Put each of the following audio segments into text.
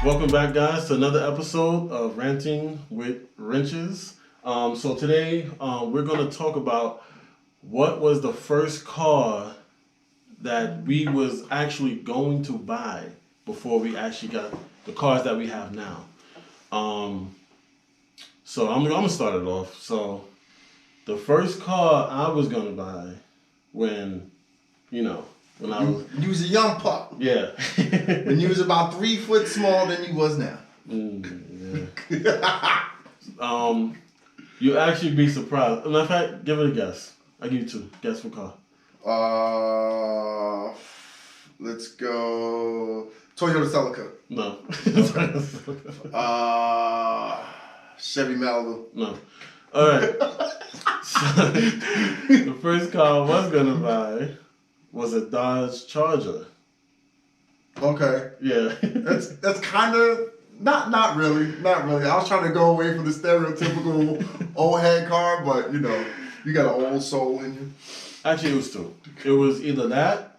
Welcome back, guys, to another episode of Ranting with Wrenches. So today we're going to talk about what was the first car that we was actually going to buy before we actually got the cars that we have now. So I'm gonna start it off. So the first car I was gonna buy when I was You was a young pup. yeah When you was about 3 foot smaller than you was now. You actually be surprised. Matter of fact, give it a guess. I'll give you two. Guess what car? Let's go Toyota Celica. No. Chevy Malibu. No. All right. So, the first car I was gonna buy was a Dodge Charger. Okay. Yeah. That's kind of not really. I was trying to go away from the stereotypical old head car, but you got an old soul in you. Actually, it was two. It was either that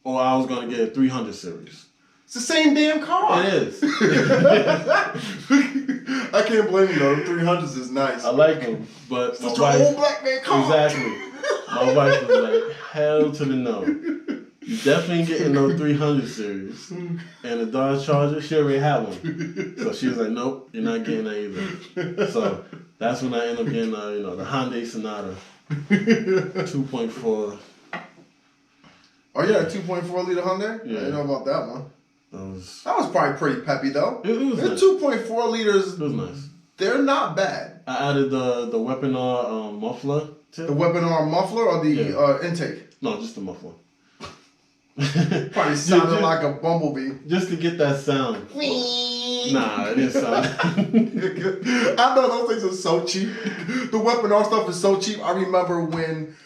or I was gonna get a 300 series. It's the same damn car. It is. I can't blame you though. The 300s is nice. I like them, but my Such wife. an old black man car. Exactly. My wife was like, hell to the no. You definitely ain't getting no 300 series. And the Dodge Charger, she already had one. So she was like, nope, you're not getting that either. So that's when I ended up getting, the Hyundai Sonata 2.4. Oh yeah, a 2.4 liter Hyundai? Yeah. I didn't know about that one. That was probably pretty peppy though. It was The nice. 2.4 liters, It was nice. they're not bad. I added the weapon muffler tip. The weapon arm muffler or the intake? No, just the muffler. Probably sounded like a bumblebee. Just to get that sound. Nah, it didn't sound. I know those things are so cheap. The weapon arm stuff is so cheap. I remember when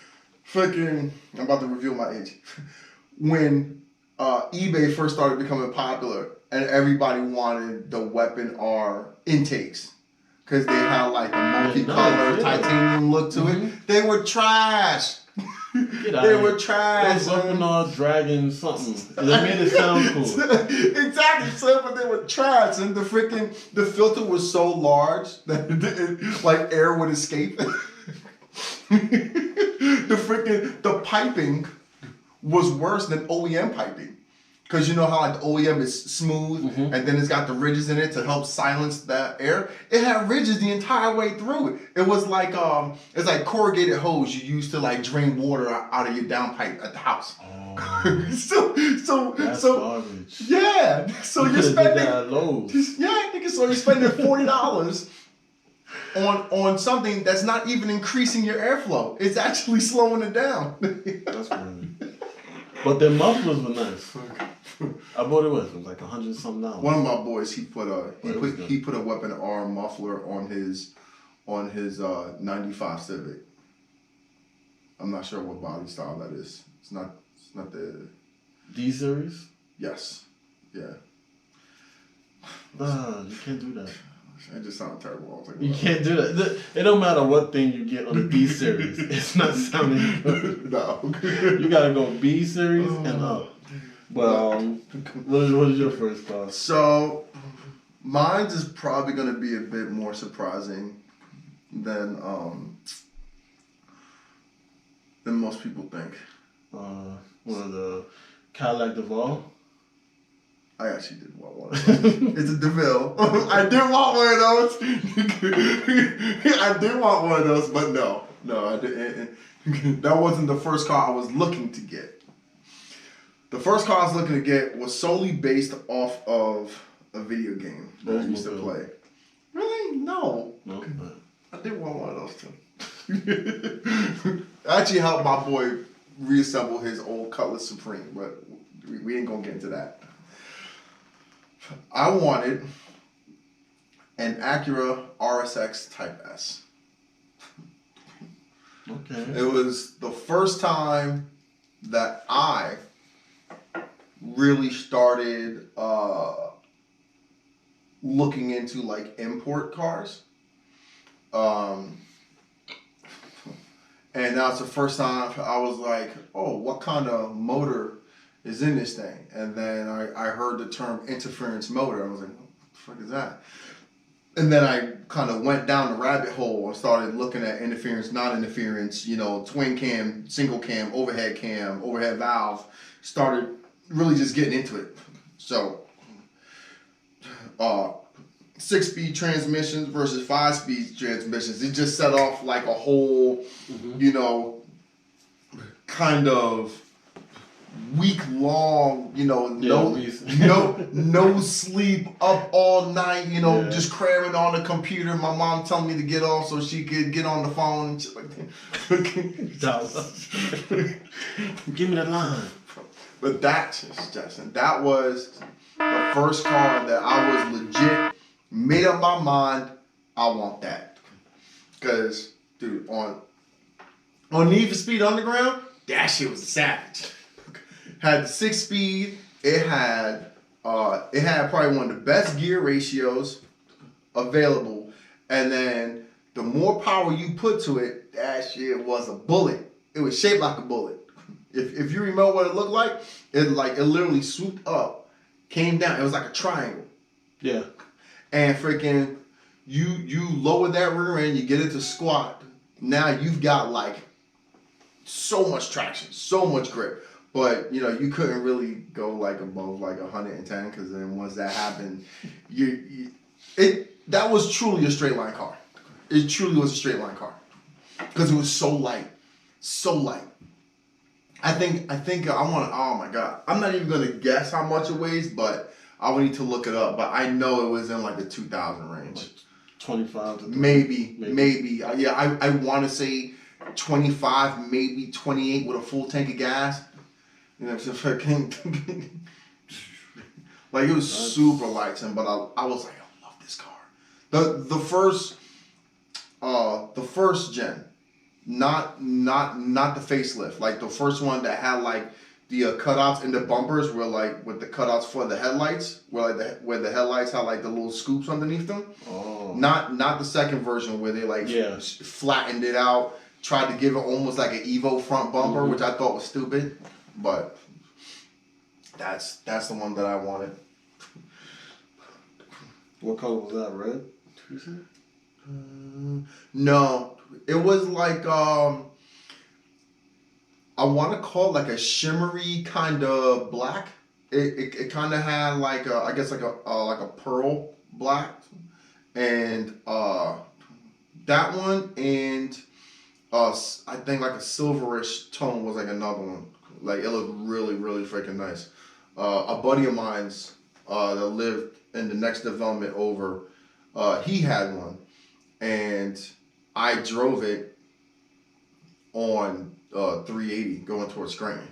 I'm about to reveal my age. When eBay first started becoming popular and everybody wanted the weapon R intakes because they had like a multicolored titanium look to it. They were trash. They were trash. Those weapon R dragon something. They made it sound cool. Exactly, so but they were trash, and the filter was so large that like air would escape. The piping was worse than OEM piping. Because you know how like the OEM is smooth and then it's got the ridges in it to help silence that air. It had ridges the entire way through it. It was like it's like corrugated hose you use to like drain water out of your downpipe at the house. Oh, so garbage. yeah. So you're spending that at Lowe's. yeah, nigga, so you're spending $40 on something that's not even increasing your airflow. It's actually slowing it down. That's funny. But the mufflers were nice. I bought it was like $100-something. One of my boys, he put a weapon arm muffler on his 95 Civic. I'm not sure what body style that is. It's not the D series? Yes. Yeah. You can't do that. It just sounded terrible. You can't do that. It don't matter what thing you get on the D series. It's not sounding good. No. You gotta go B series and up. But what is your first car? So, mine's is probably going to be a bit more surprising than most people think. One of the Cadillac DeVal. I actually did want one of those. It's a DeVille. I did want one of those. I did want one of those, but no, I didn't. That wasn't the first car I was looking to get. The first car I was looking to get was solely based off of a video game that I used to play. Really? No. No. I did want one of those too. I actually helped my boy reassemble his old Cutlass Supreme, but we ain't gonna get into that. I wanted an Acura RSX Type S. Okay. It was the first time that I really started looking into like import cars. And that was the first time I was like, oh, what kind of motor is in this thing? And then I heard the term interference motor. I was like, fuck is that? And then I kind of went down the rabbit hole and started looking at interference, non-interference, twin cam, single cam, overhead valve. Started really just getting into it. So, 6-speed transmissions versus 5-speed transmissions. It just set off like a whole, kind of week-long, no sleep, up all night, just cramming on the computer. My mom telling me to get off so she could get on the phone and shit like that. Give me the line. But Justin, that was the first car that I was legit made up my mind. I want that. Because, dude, on Need for Speed Underground, that shit was a savage. Had the 6-speed. It had probably one of the best gear ratios available. And then the more power you put to it, that shit was a bullet. It was shaped like a bullet. If you remember what it looked like, it literally swooped up, came down. It was like a triangle. Yeah. And freaking, you lower that rear end, you get it to squat. Now you've got like so much traction, so much grip. But you couldn't really go like above like 110 because then once that happened, that was truly a straight line car. It truly was a straight line car because it was so light, so light. I think I want to. Oh my god, I'm not even gonna guess how much it weighs, but I would need to look it up. But I know it was in like the 2,000 range, like 25 to 30. Maybe. Yeah, I want to say 25, maybe 28 with a full tank of gas. So fucking like it was super light, but I was like, I love this car. The first gen, not the facelift, like the first one that had like the cutouts in the bumpers were like with the cutouts for the headlights, where the headlights had like the little scoops underneath them. Oh. Not the second version where they flattened it out, tried to give it almost like an Evo front bumper, which I thought was stupid. But that's the one that I wanted. What color was that? Red? No, it was like I want to call it like a shimmery kind of black. It kind of had like I guess like a pearl black, and that one and I think like a silverish tone was like another one. Like it looked really, really freaking nice. A buddy of mine's that lived in the next development over, he had one, and I drove it on 380 going towards Scranton,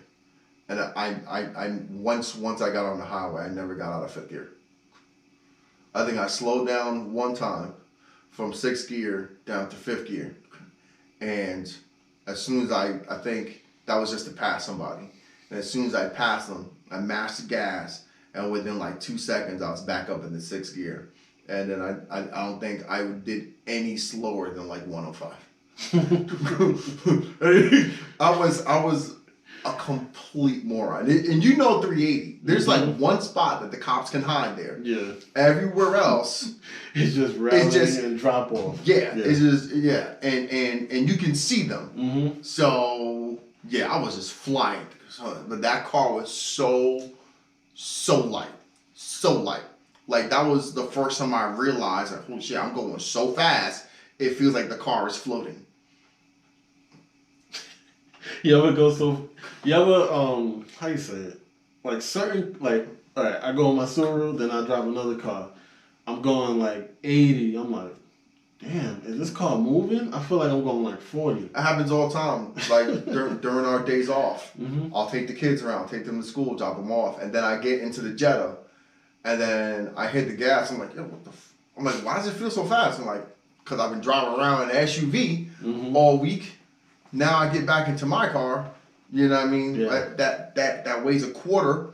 and I once I got on the highway, I never got out of fifth gear. I think I slowed down one time from sixth gear down to fifth gear, and as soon as I think that was just to pass somebody. And as soon as I passed them, I mashed the gas, and within like 2 seconds, I was back up in the sixth gear. And then I don't think I did any slower than like 105. I was a complete moron. And 380. There's like one spot that the cops can hide there. Yeah. Everywhere else, it's just rallying and drop off. Yeah. It's just and you can see them. Mm-hmm. So yeah, I was just flying. But that car was so light. So light. Like that was the first time I realized that, holy shit, I'm going so fast, it feels like the car is floating. How you say it? Like certain, like, all right, I go on my Subaru, then I drive another car. I'm going like 80. I'm like, damn, is this car moving? I feel like I'm going like 40. It happens all the time. Like during our days off, mm-hmm. I'll take the kids around, take them to school, drop them off, and then I get into the Jetta, and then I hit the gas. I'm like, yo, what the? I'm like, why does it feel so fast? I'm like, because I've been driving around in an SUV all week. Now I get back into my car. You know what I mean? Yeah. Like that weighs a quarter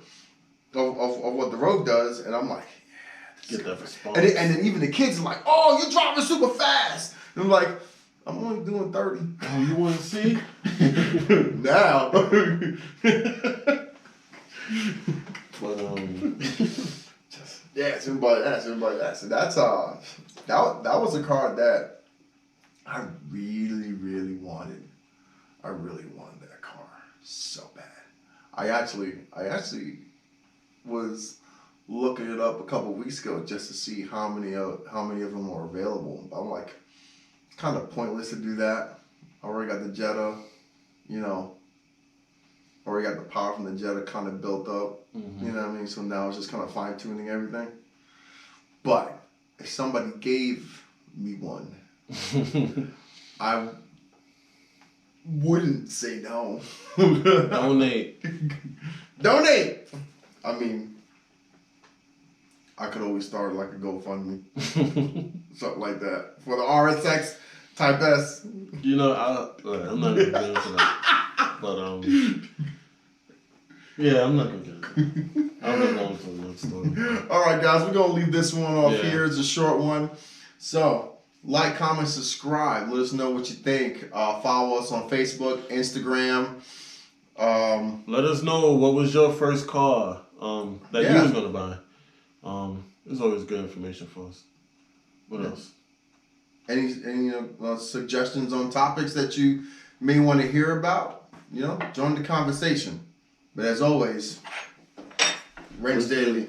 of what the Rogue does, and I'm like, yeah, get that response. And then even the kids are like, oh, you're driving super fast. And I'm like, I'm only doing 30. Oh, you want to see? Now. But Yes, everybody asks. Everybody asks. And that's that was a car that I really, really wanted. I really wanted that car so bad. I actually was looking it up a couple weeks ago just to see how many of them are available. I'm like, it's kind of pointless to do that. I already got the Jetta, you know. Already got the power from the Jetta kind of built up. Mm-hmm. You know what I mean? So now it's just kind of fine tuning everything. But if somebody gave me one, I wouldn't say no. Donate. Donate! I mean, I could always start like a GoFundMe. Something like that. For the RSX Type S. You know, I'm not going to get into that. But, yeah, I'm not going to get into that. I'll move on to the next story. All right, guys, we're going to leave this one off here. It's a short one. So, like, comment, subscribe. Let us know what you think. Follow us on Facebook, Instagram. Let us know what was your first car that you was going to buy. It's always good information for us. What else? Any Suggestions on topics that you may want to hear about? You know, join the conversation. But as always, Wrench Daily.